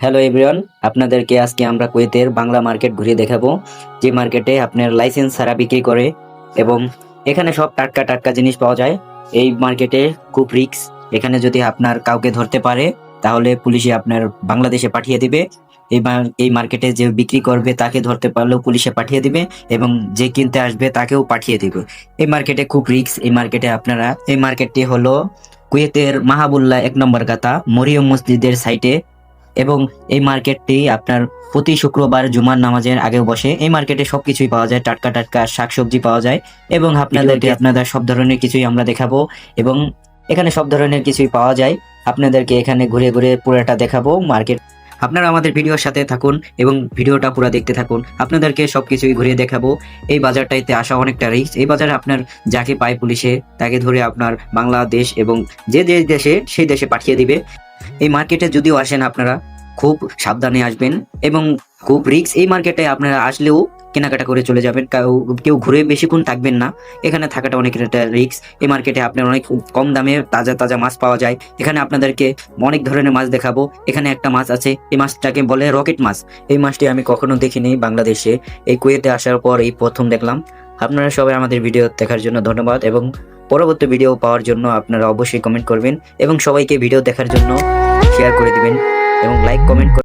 Hello everyone, আপনাদেরকে আজকে আমরা কুয়েতের বাংলা মার্কেট ঘুরিয়ে দেখাবো, যে মার্কেটে আপনার লাইসেন্স ছাড়া বিক্রি করে এবং এখানে সব টাটকা টাটকা জিনিস পাওয়া যায়। এই মার্কেটে খুব রিস্ক, এখানে যদি আপনার কাউকে ধরতে পারে তাহলে পুলিশে আপনার বাংলাদেশে পাঠিয়ে দিবে। এই মার্কেটে যে বিক্রি করবে তাকে ধরতে পারলেও পুলিশে পাঠিয়ে দিবে এবং যে কিনতে আসবে তাকেও পাঠিয়ে দিবে। এই মার্কেটে খুব রিস্ক। এই মার্কেটটি হলো কুয়েতের মাহাবুল্লাহ 1 নম্বর গাতা মরিয়ম মসজিদের সাইটে এবং এই মার্কেটটি আপনার প্রতি শুক্রবার জুমার নামাজের আগেও বসে। এই মার্কেটে সবকিছুই পাওয়া যায়, টাটকা টাটকা শাকসবজি পাওয়া যায় এবং আপনাদের সব ধরনের কিছুই আমরা দেখাবো এবং এখানে সব ধরনের কিছুই পাওয়া যায়। আপনাদেরকে এখানে ঘুরে ঘুরে পুরোটা দেখাবো মার্কেট। আপনারা আমাদের ভিডিওর সাথে থাকুন এবং ভিডিওটা পুরো দেখতে থাকুন, আপনাদেরকে সবকিছুই ঘুরিয়ে দেখাবো। এই বাজারটাইতে আসা অনেকটা রিস্ক। এই বাজারে আপনার যাকে পায় পুলিশে তাকে ধরে আপনার বাংলাদেশ এবং যে যে দেশে সেই দেশে পাঠিয়ে দিবে। এই মার্কেটে যদিও আসেন আপনারা খুব সাবধানে আসবেন এবং খুব রিস্ক। এই মার্কেটে আপনারা আসলেও কেনাকাটা করে চলে যাবেন, কেউ ঘুরে বেশিক্ষণ থাকবেন না, এখানে থাকাটা অনেক একটা রিস্ক। এই মার্কেটে আপনার অনেক কম দামে তাজা তাজা মাছ পাওয়া যায়। এখানে আপনাদেরকে অনেক ধরনের মাছ দেখাবো। এখানে একটা মাছ আছে, এই মাছটাকে বলে রকেট মাছ। এই মাছটি আমি কখনো দেখিনি বাংলাদেশে, এই কুয়েতে আসার পর এই প্রথম দেখলাম। আপনারা সবাই আমাদের ভিডিও দেখার জন্য ধন্যবাদ এবং পরবর্তী ভিডিও পাওয়ার জন্য আপনারা অবশ্যই কমেন্ট করবেন এবং সবাইকে ভিডিও দেখার জন্য শেয়ার করে দিবেন এবং লাইক কমেন্ট